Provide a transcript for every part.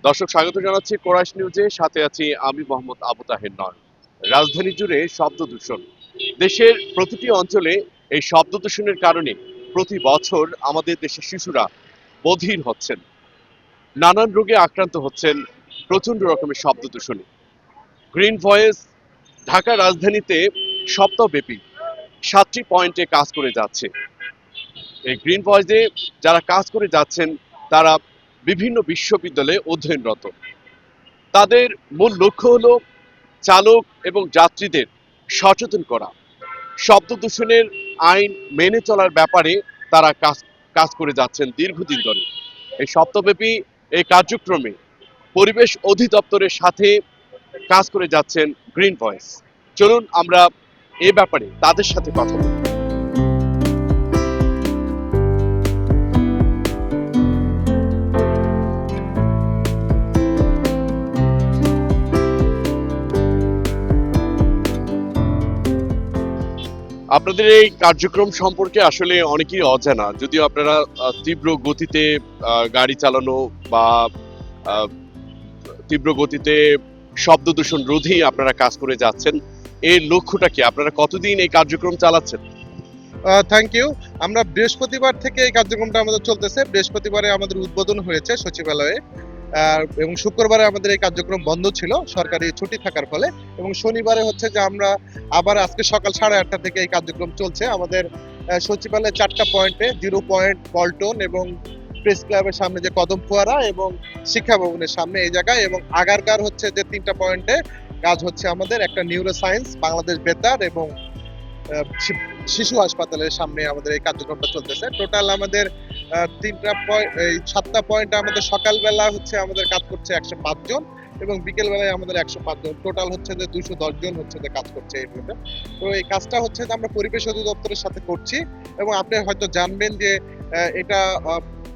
দর্শক স্বাগত জানাচ্ছি কোরাইশ নিউজে, সাথে আছি আমি মোহাম্মদ আবু তাহের নয়। রাজধানী জুড়ে শব্দ দূষণ, দেশের প্রতিটি অঞ্চলে এই শব্দ দূষণের কারণে প্রতি বছর আমাদের দেশের শিশুরা বধির হচ্ছেন, নানান রোগে আক্রান্ত হচ্ছেন প্রচন্ড রকমের শব্দ দূষণে। গ্রিন ভয়েস ঢাকা রাজধানীতে সপ্তাহব্যাপী 7টি পয়েন্টে কাজ করে যাচ্ছে। এই গ্রিন ভয়েসে যারা কাজ করে যাচ্ছেন তারা বিভিন্ন বিশ্ববিদ্যালয়ে অধ্যয়নরত। তাদের মূল লক্ষ্য হলো চালক এবং যাত্রীদের সচেতন করা, শব্দ দূষণের আইন মেনে চলার ব্যাপারে তারা কাজ কাজ করে যাচ্ছেন দীর্ঘদিন ধরে। এই সপ্তাহব্যাপী এই কার্যক্রমে পরিবেশ অধিদপ্তরের সাথে কাজ করে যাচ্ছেন গ্রিন ভয়েস। চলুন আমরা এ ব্যাপারে তাদের সাথে কথা বলি। আপনাদের এই কার্যক্রম সম্পর্কে আসলে অনেকেই অজানা, যদিও আপনারা তীব্র গতিতে গাড়ি চালানো বা আহ, তীব্র গতিতে শব্দ দূষণ রোধে আপনারা কাজ করে যাচ্ছেন। এর লক্ষ্যটা কি? আপনারা কতদিন এই কার্যক্রম চালাচ্ছেন? Thank you. আমরা বৃহস্পতিবার থেকে এই কার্যক্রমটা আমাদের চলতেছে। বৃহস্পতিবারে আমাদের উদ্বোধন হয়েছে সচিবালয়ে, এবং শুক্রবারে আমাদের এই কার্যক্রম বন্ধ ছিল সরকারি ছুটি থাকার ফলে, এবং শনিবারে হচ্ছে যে আমরা আবার আজকে সকাল 8:30 থেকে এই কার্যক্রম চলছে আমাদের সচিবালয়ে 4টা পয়েন্টে, 0 পয়েন্ট পল্টন এবং প্রেস ক্লাবের সামনে যে কদম ফোয়ারা এবং শিক্ষা ভবনের সামনে এই জায়গায়, এবং আগারগার হচ্ছে যে 3টা পয়েন্টে কাজ হচ্ছে আমাদের, একটা নিউরো সায়েন্স, বাংলাদেশ বেতার এবং শিশু হাসপাতালের সামনে আমাদের এই কার্যক্রমটা চলতেছে। টোটাল আমাদের 7টা পয়েন্ট আমাদের সকালবেলা হচ্ছে আমাদের কাজ করছে 105 জন, এবং বিকেল বেলায় আমাদের 105 জন, টোটাল হচ্ছে যে 210 জন হচ্ছে যে কাজ করছে এই মুহূর্তে। তো এই কাজটা হচ্ছে যে আমরা পরিবেশ অধিদপ্তরের সাথে করছি, এবং আপনি হয়তো জানবেন যে এটা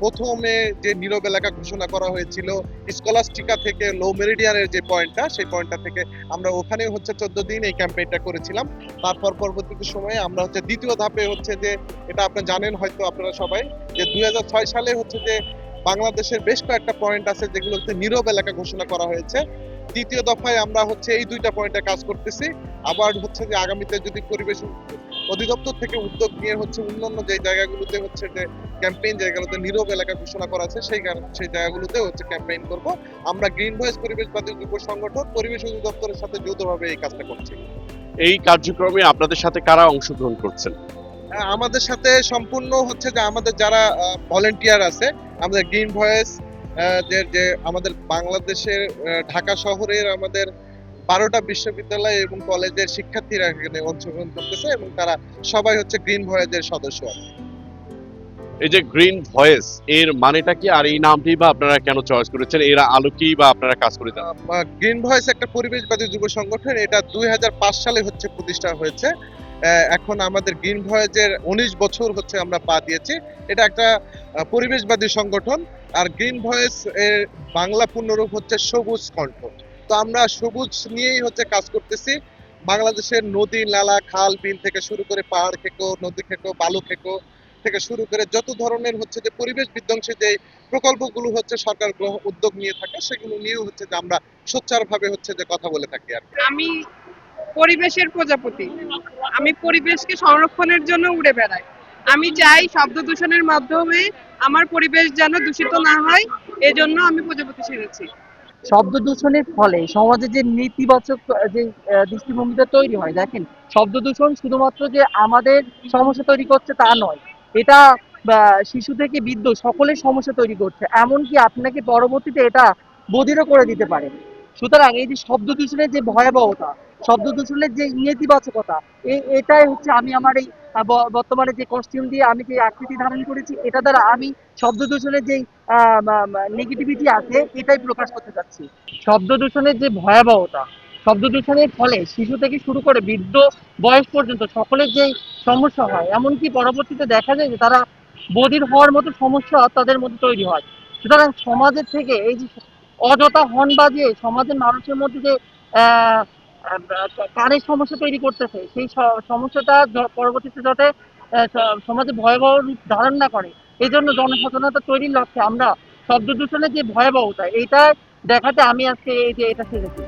প্রথমে যে নীরব এলাকা ঘোষণা করা হয়েছিল স্কলাস্টিকা থেকে লো মেরিডিয়ানের যে পয়েন্টটা, সেই পয়েন্টটা থেকে আমরা ওখানে হচ্ছে 14 দিন এই ক্যাম্পেইনটা করেছিলাম। তারপর পরবর্তী সময়ে আমরা হচ্ছে দ্বিতীয় ধাপে হচ্ছে যে, এটা আপনি জানেন হয়তো আপনারা সবাই, যে 2006 সালে হচ্ছে যে বাংলাদেশের বেশ কয়েকটা পয়েন্ট আছে যেগুলো হচ্ছে নীরব এলাকা ঘোষণা করা হয়েছে। দ্বিতীয় দফায় আমরা হচ্ছে এই 2টা পয়েন্টে কাজ করতেছি। আবার হচ্ছে যে আগামীতে যদি পরিবেশ অধিদপ্তর থেকে উদ্যোগ নিয়ে হচ্ছে অন্যান্য যে জায়গাগুলোতে হচ্ছে যে ক্যাম্পেইন জায়গাগুলোতে নীরব এলাকা ঘোষণা করা আছে, সেই জায়গাগুলোতে হচ্ছে ক্যাম্পেইন করব। আমরা গ্রিন ভয়েস পরিবেশবাদী যুব সংগঠন পরিবেশ অধিদপ্তরের সাথে যৌথভাবে এই কাজটা করছি। এই কার্যক্রমে আপনাদের সাথে কারা অংশগ্রহণ করছেন? আমাদের সাথে সম্পূর্ণ হচ্ছে যে আমাদের যারা ভলেন্টিয়ার আছে, আমাদের গ্রিন ভয়েস যে আমাদের বাংলাদেশের ঢাকা শহরের আমাদের 12টা বিশ্ববিদ্যালয় এবং কলেজের শিক্ষার্থীরা এখানে অংশগ্রহণ করতেছে, এবং তারা সবাই হচ্ছে গ্রিন ভয়েসের সদস্য। এই যে গ্রিন ভয়েস, এর মানেটা কি, আর এই নামটি বা আপনারা কেন চয়েস করেছেন? এর আলোকেই বা আপনারা কাজ করে যাচ্ছেন? গ্রিন ভয়েস একটা পরিবেশবাদী যুব সংগঠন, এটা 2005 সালে হচ্ছে প্রতিষ্ঠা হয়েছে। এখন আমাদের গ্রিন ভয়েজের 19 বছর হচ্ছে আমরা পা দিয়েছি। এটা একটা পরিবেশবাদী সংগঠন, আর গ্রিন ভয়েস এর বাংলা পূর্ণরূপ হচ্ছে সবুজ কণ্ঠ। তো আমরা সবুজ নিয়েই হচ্ছে কাজ করতেছি। বাংলাদেশের নদী নালা খাল বিল থেকে শুরু করে পাহাড় খেকো, নদী খেকো, বালু খেকো থেকে শুরু করে যত ধরনের হচ্ছে যে পরিবেশ বিধ্বংসী যে প্রকল্পগুলো হচ্ছে সরকার উদ্যোগ নিয়ে থাকে, সেগুলো নিয়েও হচ্ছে যে আমরা সোচ্চারভাবে হচ্ছে যে কথা বলে থাকি আর কি। আমি পরিবেশের প্রজাপতি। আমি পরিবেশকে সংরক্ষণের জন্য উড়ে বেড়াই। আমি চাই শব্দ দূষণের মাধ্যমে আমার পরিবেশ যেন দূষিত না হয়, এজন্য আমি প্রজাপতি সেজেছি। শব্দ দূষণের ফলে সমাজে যে নেতিবাচক যে দৃষ্টিভঙ্গিটা তৈরি হয়, দেখেন, শব্দ দূষণ শুধুমাত্র যে আমাদের সমস্যা তৈরি করছে তা নয়, এটা শিশু থেকে বৃদ্ধ সকলের সমস্যা তৈরি করছে, এমনকি আপনাকে পরবর্তীতে এটা বধিরও করে দিতে পারে। সুতরাং এই যে শব্দ দূষণের যে ভয়াবহতা, শব্দ দূষণের যে নেতিবাচকতা, এটাই হচ্ছে আমি আমার এই বর্তমানে যে কস্টিউম দিয়ে আমি যে আকৃতি ধারণ করেছি, এটা দ্বারা আমি শব্দ দূষণের যে নেগেটিভিটি আছে এটাই প্রকাশ করতে চাচ্ছি। শব্দ দূষণের যে ভয়াবহতা, শব্দ দূষণের ফলে শিশু থেকে শুরু করে বৃদ্ধ বয়স পর্যন্ত সকলের যে সমস্যা হয়, এমনকি পরবর্তীতে দেখা যায় যে তারা বধির হওয়ার মতো সমস্যা তাদের মধ্যে তৈরি হয়। সুতরাং সমাজের থেকে এই যে অযথা হর্ন বাজিয়ে সমাজের মানুষের মধ্যে যে আহ কানের সমস্যা তৈরি করতেছে, সেই সমস্যাটা পরবর্তীতে যাতে সমাজে ভয়াবহ রূপ ধারণ না করে, এই জন্য জনসচেতনতা তৈরির লক্ষ্যে আমরা শব্দ দূষণের যে ভয়াবহতা, এটা দেখাতে আমি আজকে এই যে এটা শিখেছি।